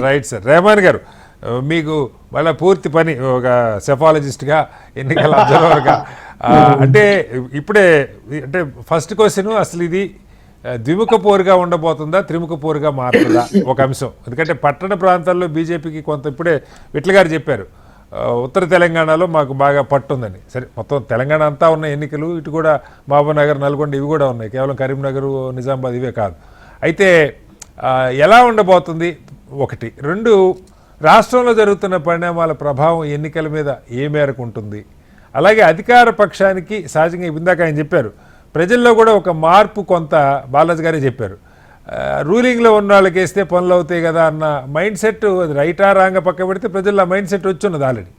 Right sir. Rahman గారు, మీకు మళ్ళీ పూర్తి పని ఒక సెఫాలజిస్ట్గా, ఎన్నికల అబ్జర్వర్గా, అంటే ఇప్పుడే అంటే ఫస్ట్ క్వశ్చన్, అసలు ఇది ద్విముఖ పోరుగా ఉండబోతుందా, త్రిముఖ పోరుగా మారుతుందా ఒక అంశం. ఎందుకంటే పట్టణ ప్రాంతాల్లో బీజేపీకి కొంత, ఇప్పుడే విట్ల గారు చెప్పారు, ఉత్తర తెలంగాణలో మాకు బాగా పట్టుందని. సరే, మొత్తం తెలంగాణ అంతా ఉన్న ఎన్నికలు, ఇటు కూడా మహబూబ్నగర్, నల్గొండ ఇవి కూడా ఉన్నాయి, కేవలం కరీంనగర్, నిజామాబాద్ ఇవే కాదు. అయితే ఎలా ఉండబోతుంది ఒకటి. రెండు, రాష్ట్రంలో జరుగుతున్న పరిణామాల ప్రభావం ఎన్నికల మీద ఏ మేరకు ఉంటుంది. అలాగే అధికార పక్షానికి సహజంగా ఇందాక ఆయన చెప్పారు, ప్రజల్లో కూడా ఒక మార్పు కొంత, బాలాజీ గారే చెప్పారు, రూలింగ్లో ఉన్న వాళ్ళకి వేస్తే పనులు అవుతాయి కదా అన్న మైండ్ సెట్, అది రైటా రాంగ పక్క పెడితే ప్రజల్లో మైండ్ సెట్ వచ్చి ఉన్నది ఆల్రెడీ.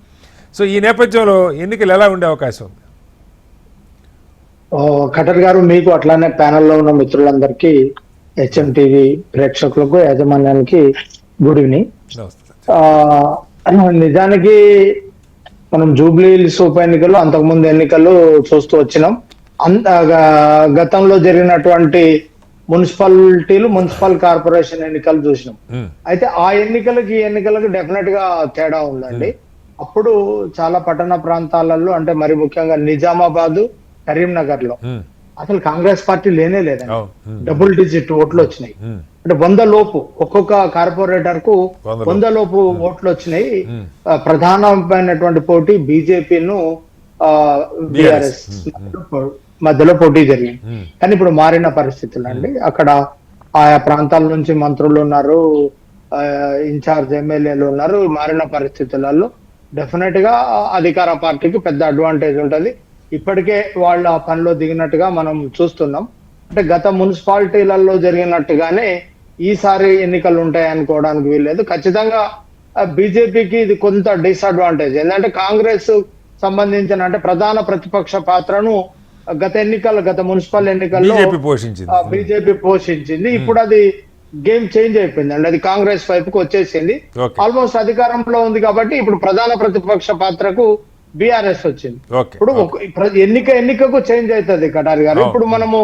సో ఈ నేపథ్యంలో ఎన్నికలు ఎలా ఉండే అవకాశం ఉంది? ఖటర్ గారు, మీకు అట్లానే ప్యానెల్లో ఉన్న మిత్రులందరికీ, హెచ్ఎం టీవీ ప్రేక్షకులకు, యాజమాన్యానికి గుడ్ ఈవినింగ్. నిజానికి మనం జూబ్లీ హిల్స్ ఉప ఎన్నికలు, అంతకుముందు ఎన్నికలు చూస్తూ వచ్చినాం. గతంలో జరిగినటువంటి మున్సిపాలిటీలు, మున్సిపల్ కార్పొరేషన్ ఎన్నికలు చూసినాం. అయితే ఆ ఎన్నికలకి ఈ ఎన్నికలకు డెఫినెట్ గా తేడా ఉందండి. అప్పుడు చాలా పట్టణ ప్రాంతాలలో, అంటే మరి ముఖ్యంగా నిజామాబాద్, కరీంనగర్ లో అసలు కాంగ్రెస్ పార్టీ లేనే లేదండి. డబుల్ డిజిట్ ఓట్లు వచ్చినాయి. అంటే 100 లోపు, ఒక్కొక్క కార్పొరేటర్ కు 100 లోపు ఓట్లు వచ్చినాయి. ప్రధానమైనటువంటి పోటీ బీజేపీను బిఆర్ఎస్ మధ్యలో పోటీ జరిగింది. కానీ ఇప్పుడు మారిన పరిస్థితులు అండి. అక్కడ ఆయా ప్రాంతాల నుంచి మంత్రులు ఉన్నారు, ఇన్ఛార్జ్ ఎమ్మెల్యేలు ఉన్నారు. మారిన పరిస్థితులలో డెఫినెట్ గా అధికార పార్టీకి పెద్ద అడ్వాంటేజ్ ఉంటది. ఇప్పటికే వాళ్ళ పనిలో దిగినట్టుగా మనం చూస్తున్నాం. అంటే గత మున్సిపాలిటీలలో జరిగినట్టుగానే ఈసారి ఎన్నికలు ఉంటాయి అనుకోవడానికి వీల్లేదు. ఖచ్చితంగా బీజేపీకి ఇది కొంత డిసడ్వాంటేజ్. ఎందుకంటే కాంగ్రెస్ సంబంధించిన, అంటే ప్రధాన ప్రతిపక్ష పాత్రను గత మున్సిపల్ ఎన్నికల్లో బీజేపీ పోషించింది. ఇప్పుడు అది గేమ్ చేంజ్ అయిపోయింది అండి. అది కాంగ్రెస్ వైపుకి వచ్చేసింది. ఆల్మోస్ట్ అధికారంలో ఉంది కాబట్టి ఇప్పుడు ప్రధాన ప్రతిపక్ష పాత్రకు బిఆర్ఎస్ వచ్చింది. ఇప్పుడు ఎన్నికకు చేంజ్ అవుతుంది కటారి గారు. ఇప్పుడు మనము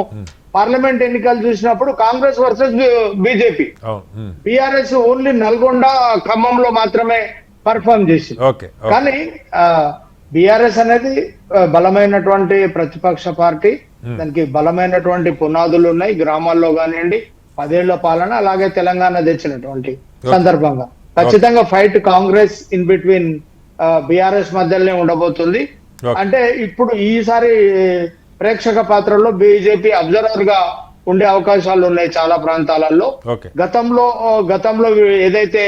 పార్లమెంట్ ఎన్నికలు చూసినప్పుడు Congress versus BJP, BRS only Nalgonda, ఖమ్మంలో మాత్రమే పర్ఫార్మ్ చేసింది. కానీ బిఆర్ఎస్ అనేది బలమైనటువంటి ప్రతిపక్ష పార్టీ, దానికి బలమైనటువంటి పునాదులు ఉన్నాయి. గ్రామాల్లో కానివ్వండి, 10 ఏళ్ల పాలన, అలాగే తెలంగాణ తెచ్చినటువంటి సందర్భంగా ఖచ్చితంగా fight Congress in between BRS మధ్యలోనే ఉండబోతుంది. అంటే ఇప్పుడు ఈసారి ప్రేక్షక పాత్రలో బీజేపీ అబ్జర్వర్ గా ఉండే అవకాశాలు ఉన్నాయి చాలా ప్రాంతాలలో. గతంలో ఏదైతే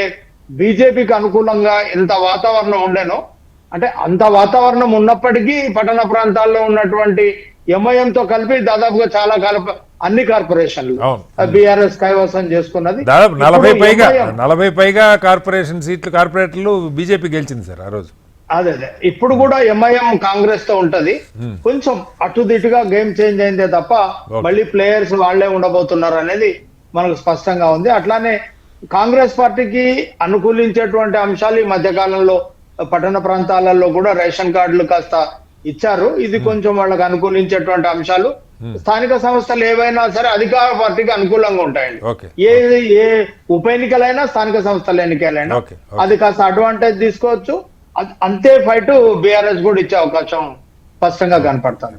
బీజేపీకి అనుకూలంగా ఎంత వాతావరణం ఉండేనో, అంటే అంత వాతావరణం ఉన్నప్పటికీ పట్టణ ప్రాంతాల్లో ఉన్నటువంటి ఎంఐఎంతో కలిపి దాదాపుగా చాలా అన్ని కార్పొరేషన్లు బీఆర్ఎస్ కైవసం చేసుకున్నది. 40 పైగా కార్పొరేషన్ సీట్లు, కార్పొరేటర్లు బీజేపీ గెలిచింది సార్ ఆ రోజు. అదే ఇప్పుడు కూడా ఎంఐఎం కాంగ్రెస్ తో ఉంటది. కొంచెం అటుదిటుగా గేమ్ చేంజ్ అయిందే తప్ప మళ్ళీ ప్లేయర్స్ వాళ్లే ఉండబోతున్నారు అనేది మనకు స్పష్టంగా ఉంది. అట్లానే కాంగ్రెస్ పార్టీకి అనుకూలించేటువంటి అంశాలు ఈ మధ్య కాలంలో పట్టణ ప్రాంతాలలో కూడా రేషన్ కార్డులు కాస్త ఇచ్చారు. ఇది కొంచెం వాళ్ళకి అనుకూలించేటువంటి అంశాలు. స్థానిక సంస్థలు ఏవైనా సరే అధికార పార్టీకి అనుకూలంగా ఉంటాయండి. ఏ ఉప ఎన్నికలైనా, స్థానిక సంస్థల ఎన్నికలైనా అది కాస్త అడ్వాంటేజ్ తీసుకోవచ్చు. అంతే ఫైట్ బిఆర్ఎస్ కూడా ఇచ్చే అవకాశం స్పష్టంగా కనపడుతుంది.